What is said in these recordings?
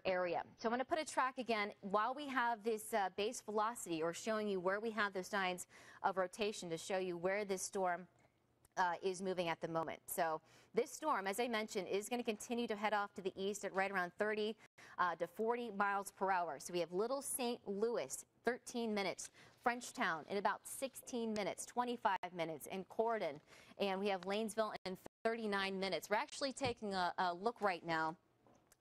area. So I'm going to put a track again while we have this base velocity, or showing you where we have those signs of rotation to show you where this storm is moving at the moment. So this storm, as I mentioned, is going to continue to head off to the east at right around 30 to 40 miles per hour. So we have Little St. Louis, 13 minutes, Frenchtown in about 16 minutes, 25 minutes, and Corydon, and we have Lanesville in 39 minutes. We're actually taking a look right now.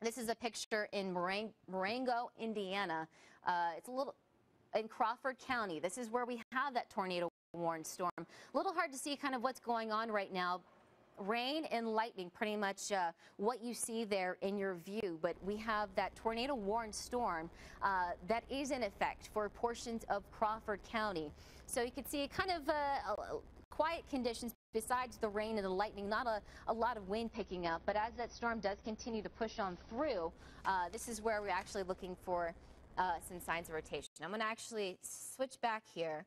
This is a picture in Marengo, Indiana. It's a little in Crawford County. This is where we have that tornado warned storm. A little hard to see kind of what's going on right now. Rain and lightning, pretty much what you see there in your view, but we have that tornado warned storm that is in effect for portions of Crawford County. So you can see kind of quiet conditions besides the rain and the lightning, not a lot of wind picking up, but as that storm does continue to push on through, this is where we're actually looking for some signs of rotation. I'm going to actually switch back here,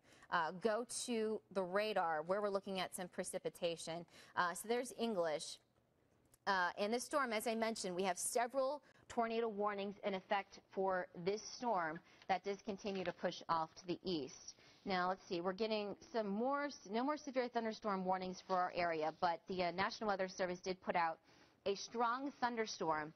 go to the radar where we're looking at some precipitation. So there's English. And this storm, as I mentioned, we have several tornado warnings in effect for this storm that does continue to push off to the east. Now, let's see, we're getting no more severe thunderstorm warnings for our area, but the National Weather Service did put out a strong thunderstorm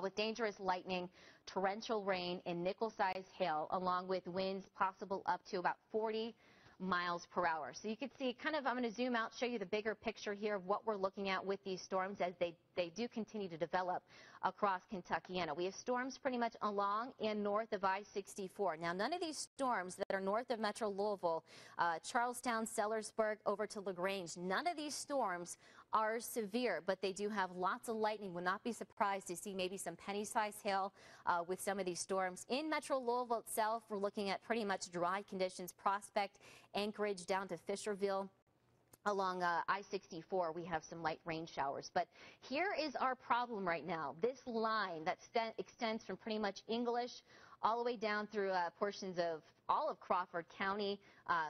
with dangerous lightning, torrential rain, and nickel-sized hail, along with winds possible up to about 40 miles per hour. So you can see kind of, I'm going to zoom out, show you the bigger picture here of what we're looking at with these storms as they do continue to develop across Kentuckiana. We have storms pretty much along and north of I-64. Now, none of these storms that are north of Metro Louisville, Charlestown, Sellersburg, over to LaGrange, none of these storms are severe, but they do have lots of lightning. Would not be surprised to see maybe some penny-sized hail with some of these storms. In Metro Louisville itself, we're looking at pretty much dry conditions. Prospect, Anchorage, down to Fisherville. Along I-64, we have some light rain showers. But here is our problem right now. This line that extends from pretty much English all the way down through portions of all of Crawford County,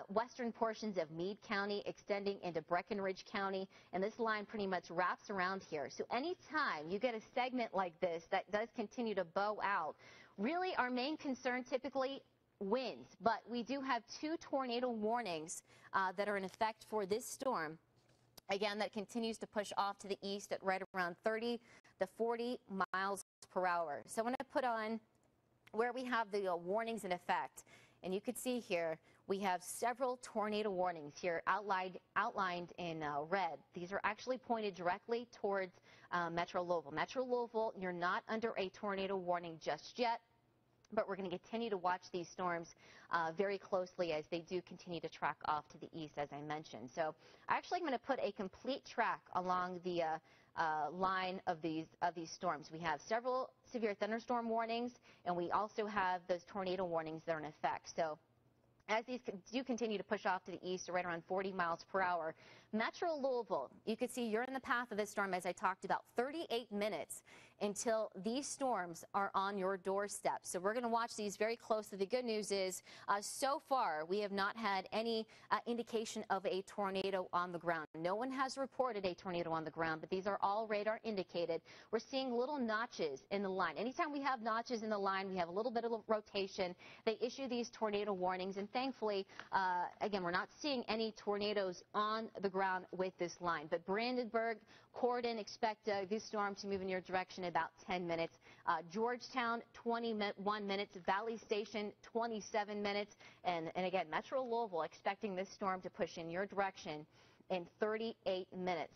western portions of Meade County, extending into Breckinridge County, and this line pretty much wraps around here. So anytime you get a segment like this that does continue to bow out, really our main concern typically winds, but we do have 2 tornado warnings that are in effect for this storm. Again, that continues to push off to the east at right around 30 to 40 miles per hour. So I'm going to put on where we have the warnings in effect. And you can see here, we have several tornado warnings here outlined in red. These are actually pointed directly towards Metro Louisville. Metro Louisville, you're not under a tornado warning just yet, but we're going to continue to watch these storms very closely as they do continue to track off to the east, as I mentioned. So actually I'm going to put a complete track along the line of these storms. We have several severe thunderstorm warnings, and we also have those tornado warnings that are in effect. So as these do continue to push off to the east, right around 40 miles per hour, Metro Louisville, you can see you're in the path of this storm, as I talked about, 38 minutes until these storms are on your doorstep. So we're going to watch these very closely. The good news is, so far, we have not had any indication of a tornado on the ground. No one has reported a tornado on the ground, but these are all radar indicated. We're seeing little notches in the line. Anytime we have notches in the line, we have a little bit of rotation. They issue these tornado warnings, and thankfully, again, we're not seeing any tornadoes on the ground with this line. But Brandenburg, Corydon, expect this storm to move in your direction in about 10 minutes. Georgetown, 21 minutes. Valley Station, 27 minutes. And again, Metro Louisville expecting this storm to push in your direction in 38 minutes.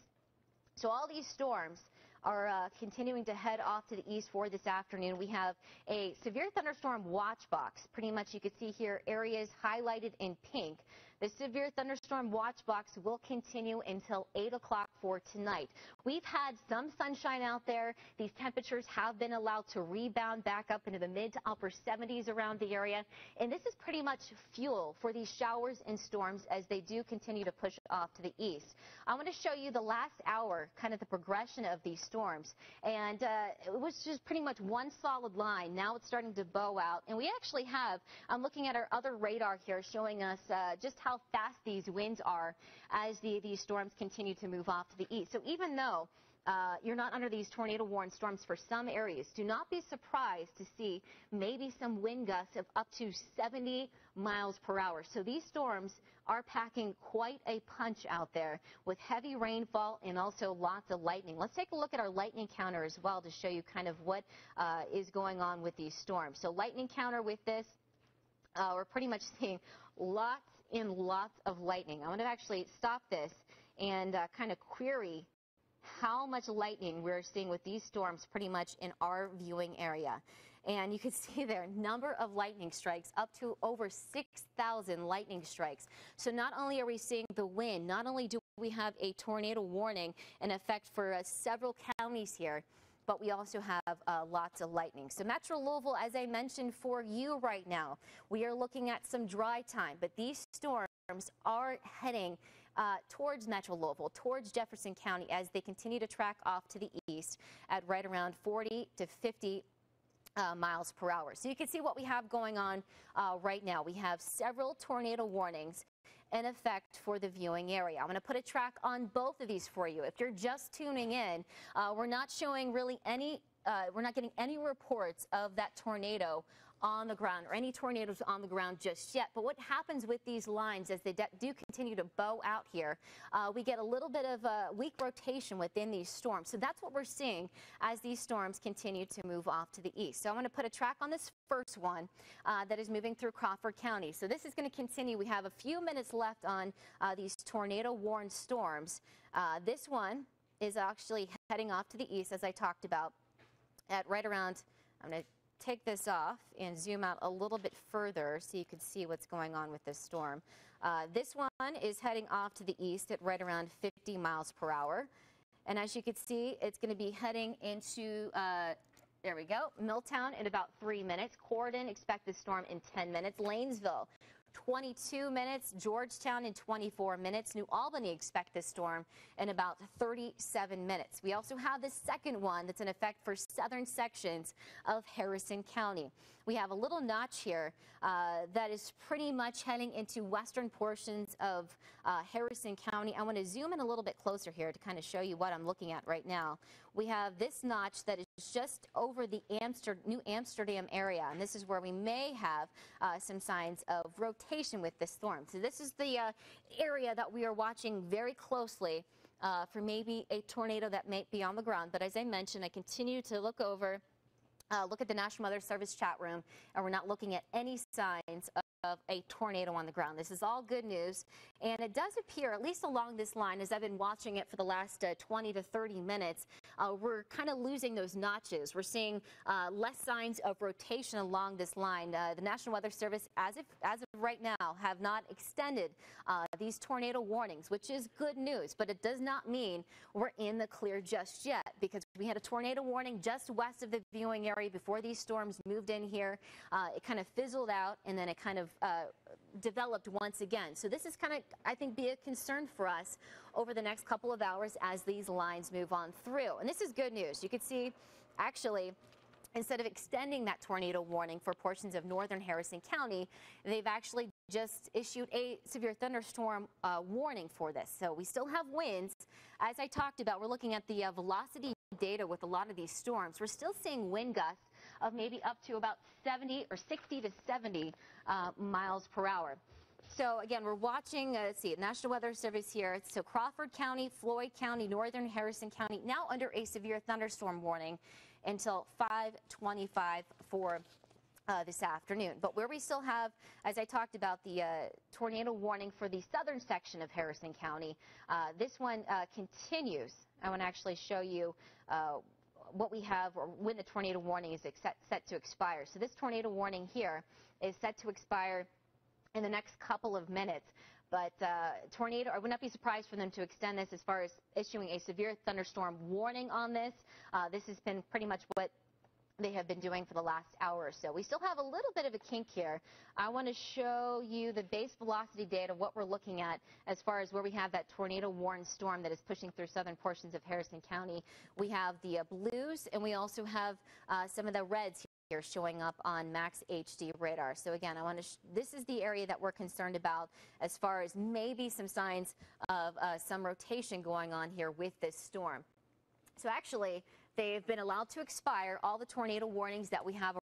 So all these storms are continuing to head off to the east for this afternoon. We have a severe thunderstorm watch box. Pretty much you can see here areas highlighted in pink. The severe thunderstorm watch box will continue until 8 o'clock for tonight. We've had some sunshine out there. These temperatures have been allowed to rebound back up into the mid to upper 70s around the area. And this is pretty much fuel for these showers and storms as they do continue to push off to the east. I want to show you the last hour, kind of the progression of these storms. And it was just pretty much one solid line. Now it's starting to bow out. And we actually have, I'm looking at our other radar here showing us just how fast these winds are as these storms continue to move off to the east. So even though you're not under these tornado warning storms for some areas. Do not be surprised to see maybe some wind gusts of up to 70 miles per hour. So these storms are packing quite a punch out there with heavy rainfall and also lots of lightning. Let's take a look at our lightning counter as well to show you kind of what is going on with these storms. So lightning counter with this, we're pretty much seeing lots and lots of lightning. I want to actually stop this and kind of query how much lightning we're seeing with these storms pretty much in our viewing area. And you can see there, number of lightning strikes, up to over 6,000 lightning strikes. So not only are we seeing the wind, not only do we have a tornado warning in effect for several counties here, but we also have lots of lightning. So Metro Louisville, as I mentioned for you right now, we are looking at some dry time, but these storms are heading towards Metro Louisville, towards Jefferson County as they continue to track off to the east at right around 40 to 50 miles per hour. So you can see what we have going on right now. We have several tornado warnings in effect for the viewing area. I'm going to put a track on both of these for you. If you're just tuning in, we're not showing really any, we're not getting any reports of that tornado on the ground or any tornadoes on the ground just yet. But what happens with these lines as they do continue to bow out here, we get a little bit of a weak rotation within these storms. So that's what we're seeing as these storms continue to move off to the east. So I'm going to put a track on this first one that is moving through Crawford County. So this is going to continue. We have a few minutes left on these tornado warned storms. This one is actually heading off to the east, as I talked about, at right around, I'm going to take this off and zoom out a little bit further so you can see what's going on with this storm. This one is heading off to the east at right around 50 miles per hour. And as you can see, it's going to be heading into, there we go, Milltown in about 3 minutes. Corydon, expect this storm in 10 minutes. Lanesville, 22 minutes. Georgetown in 24 minutes. New Albany, expect this storm in about 37 minutes. We also have the second one that's in effect for southern sections of Harrison County. We have a little notch here that is pretty much heading into western portions of Harrison County. I want to zoom in a little bit closer here to kind of show you what I'm looking at right now. We have this notch that is just over the New Amsterdam area, and this is where we may have some signs of rotation with this storm. So this is the area that we are watching very closely for maybe a tornado that may be on the ground. But as I mentioned, I continue to look over, look at the National Weather Service chat room, and we're not looking at any signs of a tornado on the ground. This is all good news, and it does appear, at least along this line, as I've been watching it for the last 20 to 30 minutes, we're kind of losing those notches. We're seeing less signs of rotation along this line. The National Weather Service, as of right now, have not extended these tornado warnings, which is good news, but it does not mean we're in the clear just yet, because we had a tornado warning just west of the viewing area before these storms moved in here. It kind of fizzled out, and then it kind of developed once again. So this is kind of, I think, be a concern for us over the next couple of hours as these lines move on through. And this is good news. You can see, actually, instead of extending that tornado warning for portions of northern Harrison County, they've actually just issued a severe thunderstorm warning for this. So we still have winds. As I talked about, we're looking at the velocity data with a lot of these storms. We're still seeing wind gusts of maybe up to about 70 or 60 to 70 miles per hour. So again, we're watching, let's see, National Weather Service here. So Crawford County, Floyd County, northern Harrison County, now under a severe thunderstorm warning until 5:25 for this afternoon. But where we still have, as I talked about, the tornado warning for the southern section of Harrison County, this one continues. I want to actually show you what we have, or when the tornado warning is set to expire. So this tornado warning here is set to expire in the next couple of minutes. But tornado, I would not be surprised for them to extend this as far as issuing a severe thunderstorm warning on this. This has been pretty much what they have been doing for the last hour or so. We still have a little bit of a kink here. I want to show you the base velocity data, what we're looking at as far as where we have that tornado warned storm that is pushing through southern portions of Harrison County. We have the blues, and we also have some of the reds here showing up on Max HD radar. So again, I want to this is the area that we're concerned about as far as maybe some signs of some rotation going on here with this storm. So actually, they've been allowed to expire all the tornado warnings that we have